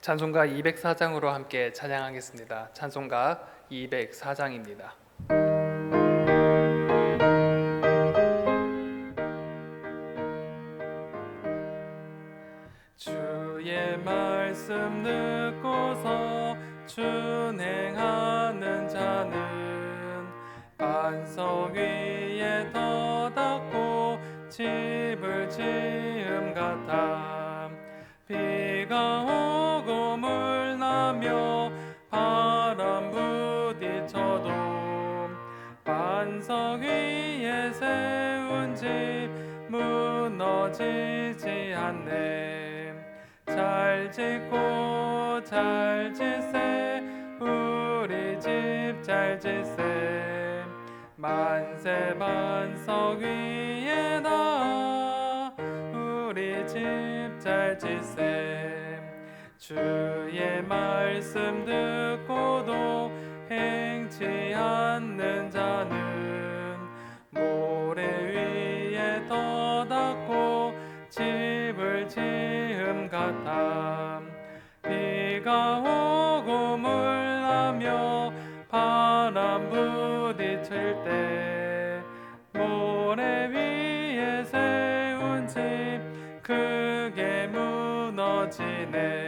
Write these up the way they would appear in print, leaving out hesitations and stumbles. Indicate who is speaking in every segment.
Speaker 1: 찬송가 204장으로 함께 찬양하겠습니다. 찬송가 204장입니다. 주의 말씀 듣고서 준행하는 자는 반석 위에 터닫고 집을 지음 같아. 비가 오고 물 나며 바람 부딪혀도 반석 위에 세운 집 무너지지 않네. 잘 짓고 잘 짓세 우리 집 잘 짓세. 만세 반석 위에다 우리 집 잘 짓세. 주의 말씀 듣고도 행치 않는 자는 모래 위에 터닫고 집을 지음 같아. 비가 오고 물 나며 바람 부딪힐 때 모래 위에 세운 집 크게 무너지네.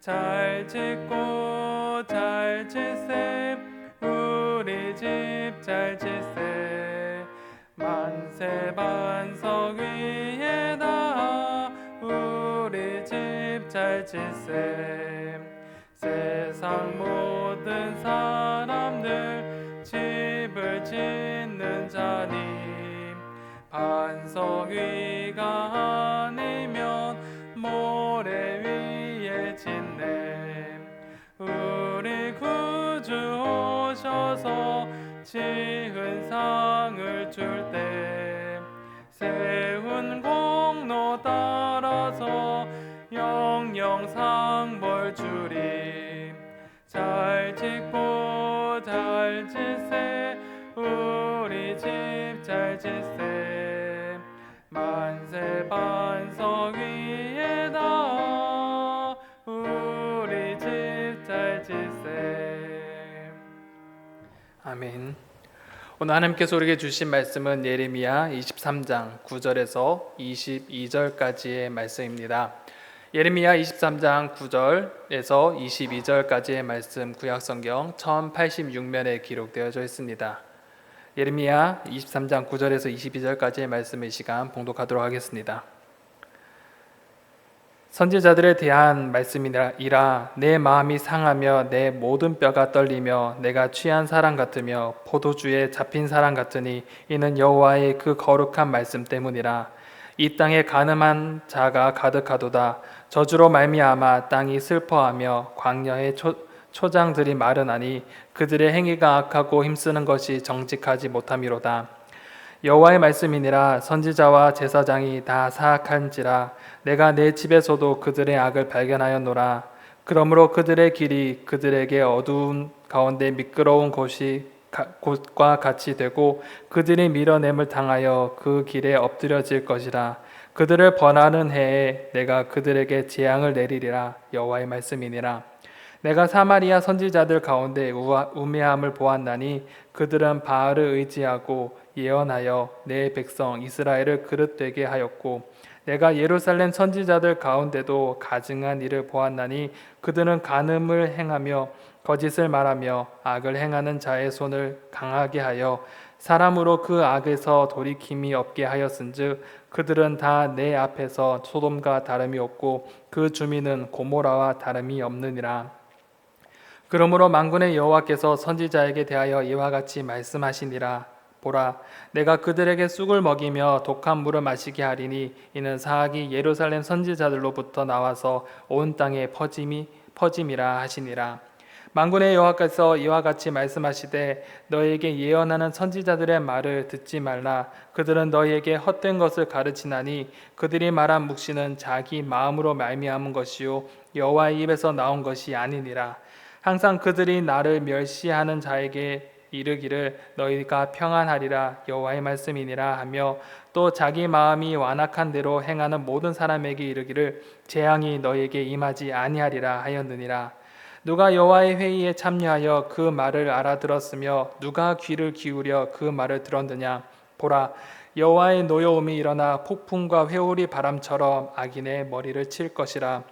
Speaker 1: 잘 짓고 잘 짓세 우리 집 잘 짓세. 만세 반석 위에다 우리 집 잘 짓세. 세상 모든 사람들 집을 짓는 자니 반석 위가 아니면 모래 위에 짓네. 우리 구주 오셔서 지은 상을 줄 때 세운 공로 따라서 영영 상벌 주리. 잘 짓고 잘 짓세 우리 집 잘 짓세. 만세 반석 위에다 우리 집 잘 짓세. 아멘. 오늘 하나님께서 우리에게 주신 말씀은 예레미야 23장 9절에서 22절까지의 말씀입니다. 예레미야 23장 9절에서 22절까지의 말씀 구약성경 1086면에 기록되어져 있습니다. 예레미야 23장 9절에서 22절까지의 말씀의 시간 봉독하도록 하겠습니다. 선지자들에 대한 말씀이라 내 마음이 상하며 내 모든 뼈가 떨리며 내가 취한 사람 같으며 포도주에 잡힌 사람 같으니 이는 여호와의 그 거룩한 말씀 때문이라. 이 땅에 간음한 자가 가득하도다. 저주로 말미암아 땅이 슬퍼하며 광야의 초장들이 마르나니 그들의 행위가 악하고 힘쓰는 것이 정직하지 못함이로다. 여호와의 말씀이니라. 선지자와 제사장이 다 사악한지라 내가 내 집에서도 그들의 악을 발견하였노라. 그러므로 그들의 길이 그들에게 어두운 가운데 미끄러운 곳과 같이 되고 그들이 밀어냄을 당하여 그 길에 엎드려질 것이라. 그들을 번하는 해에 내가 그들에게 재앙을 내리리라. 여호와의 말씀이니라. 내가 사마리아 선지자들 가운데 우매함을 보았나니 그들은 바알을 의지하고 예언하여 내 백성 이스라엘을 그릇되게 하였고 내가 예루살렘 선지자들 가운데도 가증한 일을 보았나니 그들은 간음을 행하며 거짓을 말하며 악을 행하는 자의 손을 강하게 하여 사람으로 그 악에서 돌이킴이 없게 하였은즉 그들은 다 내 앞에서 소돔과 다름이 없고 그 주민은 고모라와 다름이 없느니라. 그러므로 만군의 여호와께서 선지자에게 대하여 이와 같이 말씀하시니라. 보라, 내가 그들에게 쑥을 먹이며 독한 물을 마시게 하리니 이는 사악이 예루살렘 선지자들로부터 나와서 온 땅에 퍼짐이라 하시니라. 만군의 여호와께서 이와 같이 말씀하시되 너희에게 예언하는 선지자들의 말을 듣지 말라. 그들은 너희에게 헛된 것을 가르치나니 그들이 말한 묵시는 자기 마음으로 말미암은 것이요 여호와의 입에서 나온 것이 아니니라. 항상 그들이 나를 멸시하는 자에게 이르기를 너희가 평안하리라 여호와의 말씀이니라 하며 또 자기 마음이 완악한 대로 행하는 모든 사람에게 이르기를 재앙이 너희에게 임하지 아니하리라 하였느니라. 누가 여호와의 회의에 참여하여 그 말을 알아들었으며 누가 귀를 기울여 그 말을 들었느냐. 보라, 여호와의 노여움이 일어나 폭풍과 회오리 바람처럼 악인의 머리를 칠 것이라.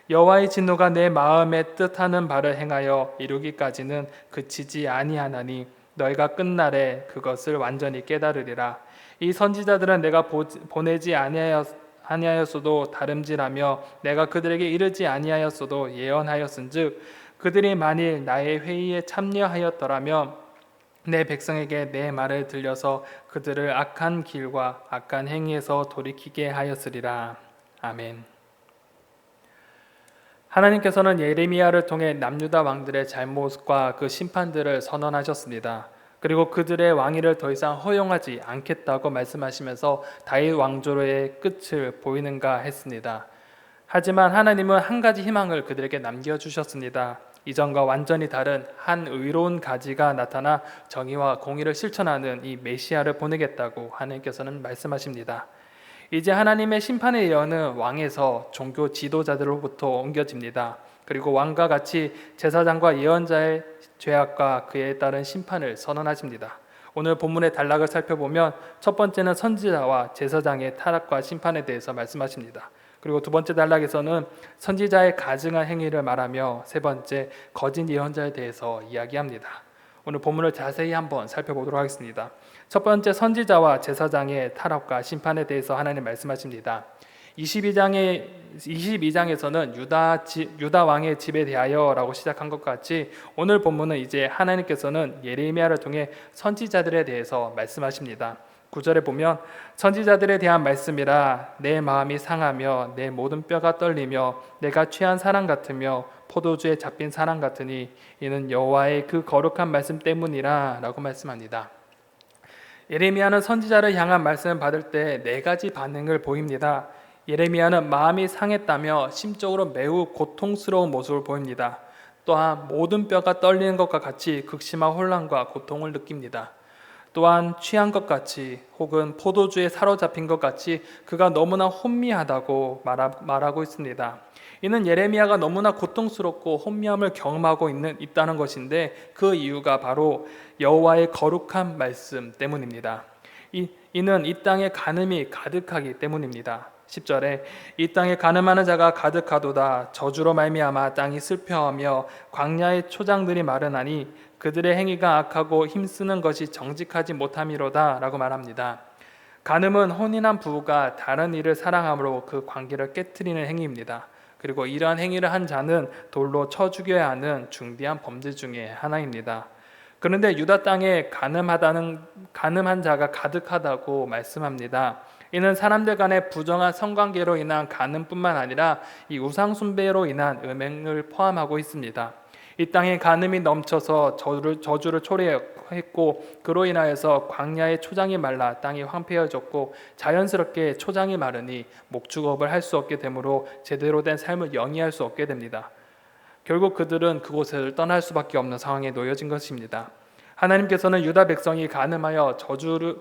Speaker 1: 여호와의 진노가 내 마음에 뜻하는 바를 행하여 이루기까지는 그치지 아니하나니 너희가 끝날에 그것을 완전히 깨달으리라. 이 선지자들은 내가 보내지 아니하였어도 다름질하며 내가 그들에게 이르지 아니하였어도 예언하였은즉 그들이 만일 나의 회의에 참여하였더라면 내 백성에게 내 말을 들려서 그들을 악한 길과 악한 행위에서 돌이키게 하였으리라. 아멘. 하나님께서는 예레미야를 통해 남유다 왕들의 잘못과 그 심판들을 선언하셨습니다. 그리고 그들의 왕위를 더 이상 허용하지 않겠다고 말씀하시면서 다윗 왕조의 끝을 보이는가 했습니다. 하지만 하나님은 한 가지 희망을 그들에게 남겨주셨습니다. 이전과 완전히 다른 한 의로운 가지가 나타나 정의와 공의를 실천하는 이 메시아를 보내겠다고 하나님께서는 말씀하십니다. 이제 하나님의 심판의 예언은 왕에서 종교 지도자들로부터 옮겨집니다. 그리고 왕과 같이 제사장과 예언자의 죄악과 그에 따른 심판을 선언하십니다. 오늘 본문의 단락을 살펴보면 첫 번째는 선지자와 제사장의 타락과 심판에 대해서 말씀하십니다. 그리고 두 번째 단락에서는 선지자의 가증한 행위를 말하며 세 번째 거짓 예언자에 대해서 이야기합니다. 오늘 본문을 자세히 한번 살펴보도록 하겠습니다. 첫 번째 선지자와 제사장의 타락과 심판에 대해서 하나님 말씀하십니다. 22장에서는 유다 왕의 집에 대하여라고 시작한 것 같이 오늘 본문은 이제 하나님께서는 예레미야를 통해 선지자들에 대해서 말씀하십니다. 9절에 보면 선지자들에 대한 말씀이라 내 마음이 상하며 내 모든 뼈가 떨리며 내가 취한 사람 같으며 포도주에 잡힌 사람 같으니 이는 여호와의 그 거룩한 말씀 때문이라 라고 말씀합니다. 예레미야는 선지자를 향한 말씀을 받을 때 네 가지 반응을 보입니다. 예레미야는 마음이 상했다며 심적으로 매우 고통스러운 모습을 보입니다. 또한 모든 뼈가 떨리는 것과 같이 극심한 혼란과 고통을 느낍니다. 또한 취한 것 같이 혹은 포도주에 사로잡힌 것 같이 그가 너무나 혼미하다고 말하고 있습니다. 이는 예레미야가 너무나 고통스럽고 혼미함을 경험하고 있다는 것인데 그 이유가 바로 여호와의 거룩한 말씀 때문입니다. 이는 이 땅에 간음이 가득하기 때문입니다. 10절에 이 땅에 간음하는 자가 가득하도다. 저주로 말미암아 땅이 슬퍼하며 광야의 초장들이 마르나니 그들의 행위가 악하고 힘쓰는 것이 정직하지 못함이로다 라고 말합니다. 간음은 혼인한 부부가 다른 이를 사랑함으로 그 관계를 깨트리는 행위입니다. 그리고 이러한 행위를 한 자는 돌로 쳐 죽여야 하는 중대한 범죄 중에 하나입니다. 그런데 유다 땅에 간음한 자가 가득하다고 말씀합니다. 이는 사람들 간의 부정한 성관계로 인한 간음뿐만 아니라 이 우상 숭배로 인한 음행을 포함하고 있습니다. 이 땅에 간음이 넘쳐서 저주를 초래했고 그로 인하여서 광야의 초장이 말라 땅이 황폐해졌고 자연스럽게 초장이 마르니 목축업을 할 수 없게 되므로 제대로 된 삶을 영위할 수 없게 됩니다. 결국 그들은 그곳을 떠날 수밖에 없는 상황에 놓여진 것입니다. 하나님께서는 유다 백성이 간음하여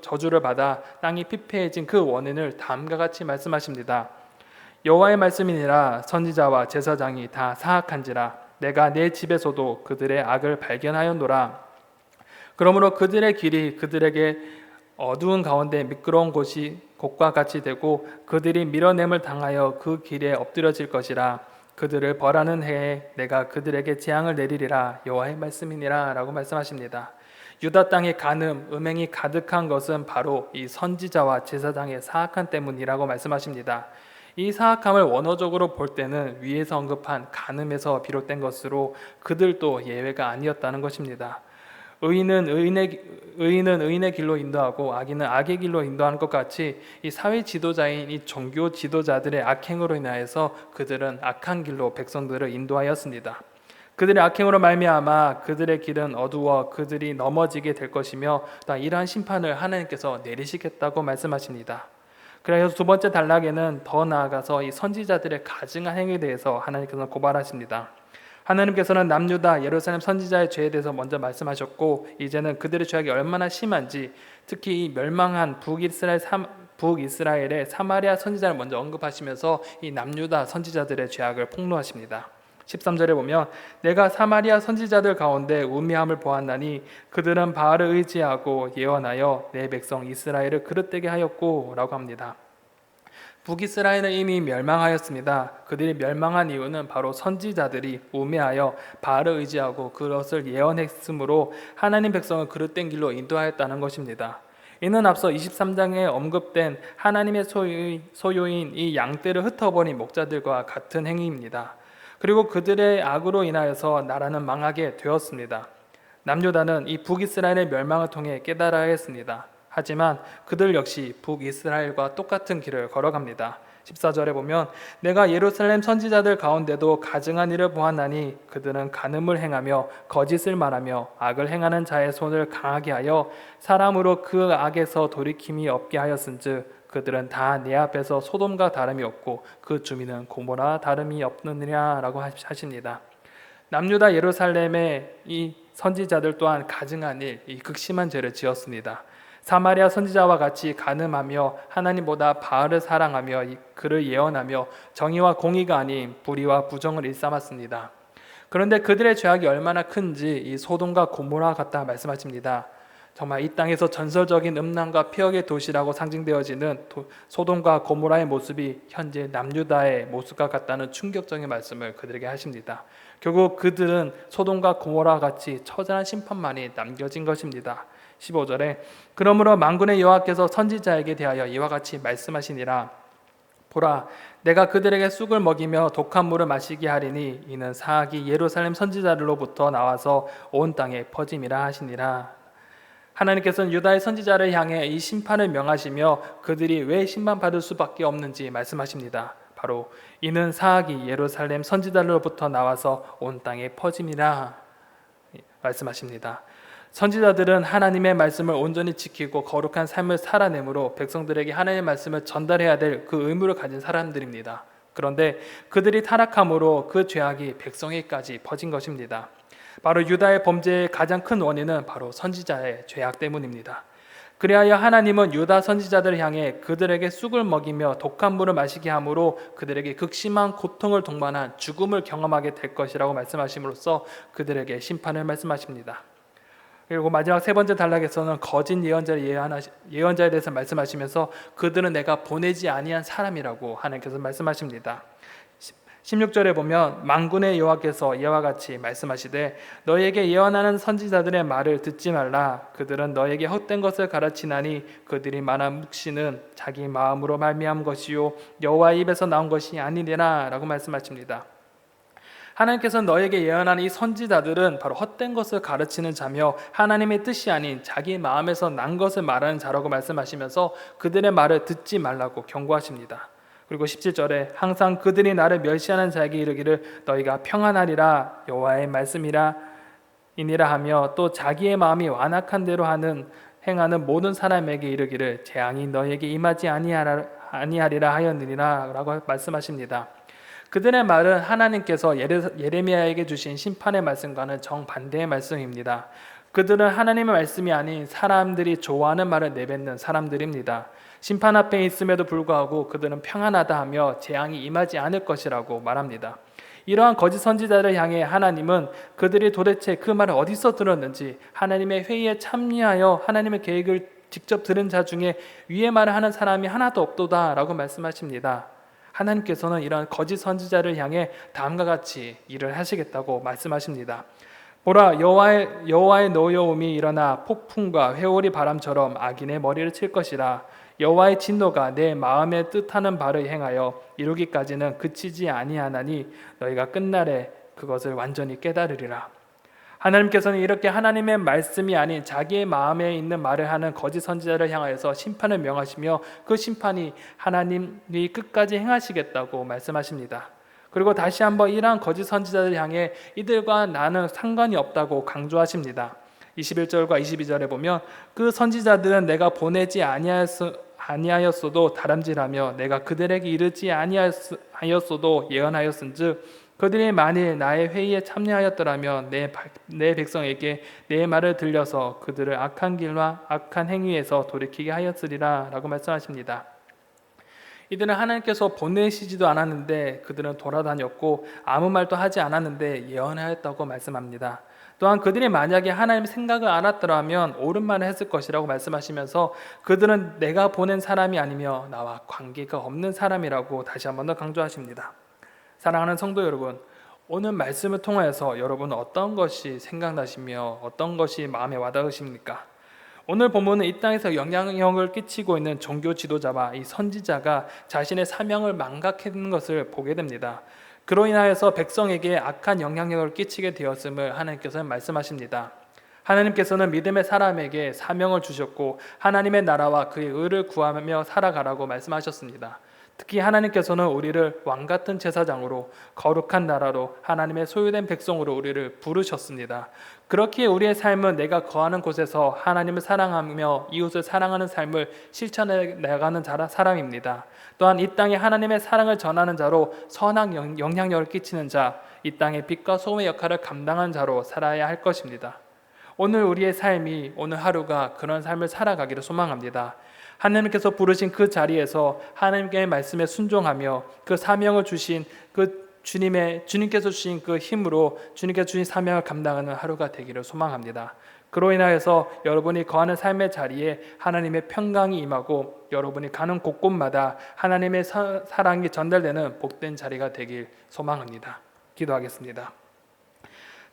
Speaker 1: 저주를 받아 땅이 피폐해진 그 원인을 다음과 같이 말씀하십니다. 여호와의 말씀이니라 선지자와 제사장이 다 사악한지라 내가 내 집에서도 그들의 악을 발견하였노라. 그러므로 그들의 길이 그들에게 어두운 가운데 미끄러운 곳과 같이 되고 그들이 밀어냄을 당하여 그 길에 엎드려질 것이라. 그들을 벌하는 해에 내가 그들에게 재앙을 내리리라. 여호와의 말씀이니라 라고 말씀하십니다. 유다 땅에 간음, 음행이 가득한 것은 바로 이 선지자와 제사장의 사악함 때문이라고 말씀하십니다. 이 사악함을 원어적으로 볼 때는 위에서 언급한 간음에서 비롯된 것으로 그들도 예외가 아니었다는 것입니다. 의인은 의인의 길로 인도하고 악인은 악의 길로 인도하는 것 같이 이 사회 지도자인 이 종교 지도자들의 악행으로 인하여서 그들은 악한 길로 백성들을 인도하였습니다. 그들의 악행으로 말미암아 그들의 길은 어두워 그들이 넘어지게 될 것이며 또 이러한 심판을 하나님께서 내리시겠다고 말씀하십니다. 그래서 두 번째 단락에는 더 나아가서 이 선지자들의 가증한 행위에 대해서 하나님께서 고발하십니다. 하나님께서는 남유다 예루살렘 선지자의 죄에 대해서 먼저 말씀하셨고, 이제는 그들의 죄악이 얼마나 심한지, 특히 이 멸망한 북이스라엘의 사마리아 선지자를 먼저 언급하시면서 이 남유다 선지자들의 죄악을 폭로하십니다. 13절에 보면 내가 사마리아 선지자들 가운데 우매함을 보았나니 그들은 바알을 의지하고 예언하여 내 백성 이스라엘을 그릇되게 하였고 라고 합니다. 북이스라엘은 이미 멸망하였습니다. 그들이 멸망한 이유는 바로 선지자들이 우매하여 바알을 의지하고 그것을 예언했으므로 하나님 백성을 그릇된 길로 인도하였다는 것입니다. 이는 앞서 23장에 언급된 하나님의 소유인 이 양떼를 흩어버린 목자들과 같은 행위입니다. 그리고 그들의 악으로 인하여서 나라는 망하게 되었습니다. 남유다는 이 북이스라엘의 멸망을 통해 깨달아야 했습니다. 하지만 그들 역시 북이스라엘과 똑같은 길을 걸어갑니다. 14절에 보면 내가 예루살렘 선지자들 가운데도 가증한 일을 보았나니 그들은 간음을 행하며 거짓을 말하며 악을 행하는 자의 손을 강하게 하여 사람으로 그 악에서 돌이킴이 없게 하였은즉 그들은 다 내 앞에서 소돔과 다름이 없고 그 주민은 고모라 다름이 없느니라 라고 하십니다. 남유다 예루살렘의 이 선지자들 또한 가증한 일, 이 극심한 죄를 지었습니다. 사마리아 선지자와 같이 간음하며 하나님보다 바알을 사랑하며 그를 예언하며 정의와 공의가 아닌 불의와 부정을 일삼았습니다. 그런데 그들의 죄악이 얼마나 큰지 이 소돔과 고모라 같다 말씀하십니다. 정말 이 땅에서 전설적인 음란과 폐역의 도시라고 상징되어지는 소돔과 고모라의 모습이 현재 남유다의 모습과 같다는 충격적인 말씀을 그들에게 하십니다. 결국 그들은 소돔과 고모라와 같이 처절한 심판만이 남겨진 것입니다. 15절에 그러므로 만군의 여호와께서 선지자에게 대하여 이와 같이 말씀하시니라. 보라, 내가 그들에게 쑥을 먹이며 독한 물을 마시게 하리니 이는 사악이 예루살렘 선지자들로부터 나와서 온 땅에 퍼짐이라 하시니라. 하나님께서는 유다의 선지자를 향해 이 심판을 명하시며 그들이 왜 심판받을 수밖에 없는지 말씀하십니다. 바로 이는 사악이 예루살렘 선지자들로부터 나와서 온 땅에 퍼짐이라 말씀하십니다. 선지자들은 하나님의 말씀을 온전히 지키고 거룩한 삶을 살아내므로 백성들에게 하나님의 말씀을 전달해야 될 그 의무를 가진 사람들입니다. 그런데 그들이 타락함으로 그 죄악이 백성에게까지 퍼진 것입니다. 바로 유다의 범죄의 가장 큰 원인은 바로 선지자의 죄악 때문입니다. 그리하여 하나님은 유다 선지자들을 향해 그들에게 쑥을 먹이며 독한 물을 마시게 함으로 그들에게 극심한 고통을 동반한 죽음을 경험하게 될 것이라고 말씀하심으로써 그들에게 심판을 말씀하십니다. 그리고 마지막 세 번째 단락에서는 거짓 예언자에 대해서 말씀하시면서 그들은 내가 보내지 아니한 사람이라고 하나님께서 말씀하십니다. 16절에 보면 만군의 여호와께서 이와 같이 말씀하시되 너에게 예언하는 선지자들의 말을 듣지 말라. 그들은 너에게 헛된 것을 가르치나니 그들이 말한 묵시는 자기 마음으로 말미암은 것이요 여호와의 입에서 나온 것이 아니니라 라고 말씀하십니다. 하나님께서는 너에게 예언하는 이 선지자들은 바로 헛된 것을 가르치는 자며 하나님의 뜻이 아닌 자기 마음에서 난 것을 말하는 자라고 말씀하시면서 그들의 말을 듣지 말라고 경고하십니다. 그리고 17절에 항상 그들이 나를 멸시하는 자에게 이르기를 너희가 평안하리라 여호와의 말씀이라 이니라 하며 또 자기의 마음이 완악한 대로 행하는 모든 사람에게 이르기를 재앙이 너희에게 임하지 아니하리라 하였느니라 라고 말씀하십니다. 그들의 말은 하나님께서 예레미야에게 주신 심판의 말씀과는 정반대의 말씀입니다. 그들은 하나님의 말씀이 아닌 사람들이 좋아하는 말을 내뱉는 사람들입니다. 심판 앞에 있음에도 불구하고 그들은 평안하다 하며 재앙이 임하지 않을 것이라고 말합니다. 이러한 거짓 선지자를 향해 하나님은 그들이 도대체 그 말을 어디서 들었는지 하나님의 회의에 참여하여 하나님의 계획을 직접 들은 자 중에 위의 말을 하는 사람이 하나도 없도다 라고 말씀하십니다. 하나님께서는 이러한 거짓 선지자를 향해 다음과 같이 일을 하시겠다고 말씀하십니다. 보라, 여호와의 노여움이 일어나 폭풍과 회오리 바람처럼 악인의 머리를 칠 것이라. 여호와의 진노가 내 마음에 뜻하는 바를 행하여 이루기까지는 그치지 아니하나니 너희가 끝날에 그것을 완전히 깨달으리라. 하나님께서는 이렇게 하나님의 말씀이 아닌 자기의 마음에 있는 말을 하는 거짓 선지자를 향하여서 심판을 명하시며 그 심판이 하나님이 끝까지 행하시겠다고 말씀하십니다. 그리고 다시 한번 이러한 거짓 선지자를 향해 이들과 나는 상관이 없다고 강조하십니다. 21절과 22절에 보면 그 선지자들은 내가 보내지 아니하였어도 다람질하며 내가 그들에게 이르지 아니하였어도 예언하였은즉 그들이 만일 나의 회의에 참여하였더라면 내 백성에게 내 말을 들려서 그들을 악한 길과 악한 행위에서 돌이키게 하였으리라 라고 말씀하십니다. 이들은 하나님께서 보내시지도 않았는데 그들은 돌아다녔고 아무 말도 하지 않았는데 예언하였다고 말씀합니다. 또한 그들이 만약에 하나님의 생각을 알았더라면 옳은 말을 했을 것이라고 말씀하시면서 그들은 내가 보낸 사람이 아니며 나와 관계가 없는 사람이라고 다시 한 번 더 강조하십니다. 사랑하는 성도 여러분, 오늘 말씀을 통하여서 여러분은 어떤 것이 생각나시며 어떤 것이 마음에 와닿으십니까? 오늘 본문은 이 땅에서 영향력을 끼치고 있는 종교 지도자와 이 선지자가 자신의 사명을 망각하는 것을 보게 됩니다. 그로 인하여서 백성에게 악한 영향력을 끼치게 되었음을 하나님께서는 말씀하십니다. 하나님께서는 믿음의 사람에게 사명을 주셨고 하나님의 나라와 그의 의를 구하며 살아가라고 말씀하셨습니다. 특히 하나님께서는 우리를 왕같은 제사장으로 거룩한 나라로 하나님의 소유된 백성으로 우리를 부르셨습니다. 그렇기에 우리의 삶은 내가 거하는 곳에서 하나님을 사랑하며 이웃을 사랑하는 삶을 실천해 나가는 사람입니다. 또한 이 땅에 하나님의 사랑을 전하는 자로 선한 영향력을 끼치는 자, 이 땅의 빛과 소금의 역할을 감당한 자로 살아야 할 것입니다. 오늘 우리의 삶이 오늘 하루가 그런 삶을 살아가기를 소망합니다. 하나님께서 부르신 그 자리에서 하나님의 말씀에 순종하며 그 사명을 주신 그 주님께서 주신 그 힘으로 주님께서 주신 사명을 감당하는 하루가 되기를 소망합니다. 그로 인하여서 여러분이 거하는 삶의 자리에 하나님의 평강이 임하고 여러분이 가는 곳곳마다 하나님의 사랑이 전달되는 복된 자리가 되길 소망합니다. 기도하겠습니다.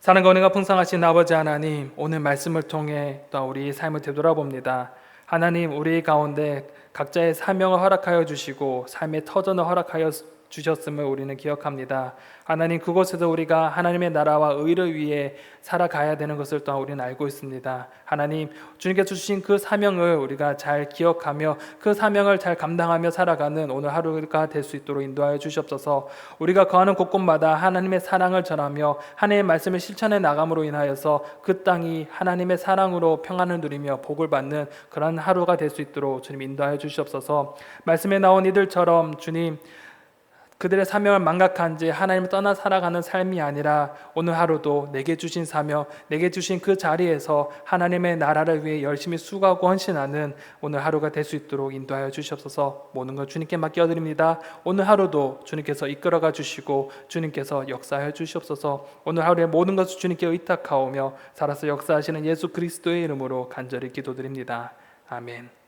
Speaker 1: 사랑과 은혜가 풍성하신 아버지 하나님, 오늘 말씀을 통해 또 우리 삶을 되돌아봅니다. 하나님, 우리 가운데 각자의 사명을 허락하여 주시고 삶의 터전을 허락하여 주셨음을 우리는 기억합니다. 하나님, 그곳에서 우리가 하나님의 나라와 의를 위해 살아가야 되는 것을 또한 우리는 알고 있습니다. 하나님, 주님께서 주신 그 사명을 우리가 잘 기억하며 그 사명을 잘 감당하며 살아가는 오늘 하루가 될 수 있도록 인도하여 주시옵소서. 우리가 거하는 곳곳마다 하나님의 사랑을 전하며 하나님의 말씀을 실천해 나감으로 인하여서 그 땅이 하나님의 사랑으로 평안을 누리며 복을 받는 그런 하루가 될 수 있도록 주님 인도하여 주시옵소서. 말씀에 나온 이들처럼 주님, 그들의 사명을 망각한 지 하나님을 떠나 살아가는 삶이 아니라 오늘 하루도 내게 주신 사명, 내게 주신 그 자리에서 하나님의 나라를 위해 열심히 수고하고 헌신하는 오늘 하루가 될 수 있도록 인도하여 주시옵소서. 모든 것 주님께 맡겨드립니다. 오늘 하루도 주님께서 이끌어가 주시고 주님께서 역사하여 주시옵소서. 오늘 하루의 모든 것을 주님께 의탁하오며 살아서 역사하시는 예수 그리스도의 이름으로 간절히 기도드립니다. 아멘.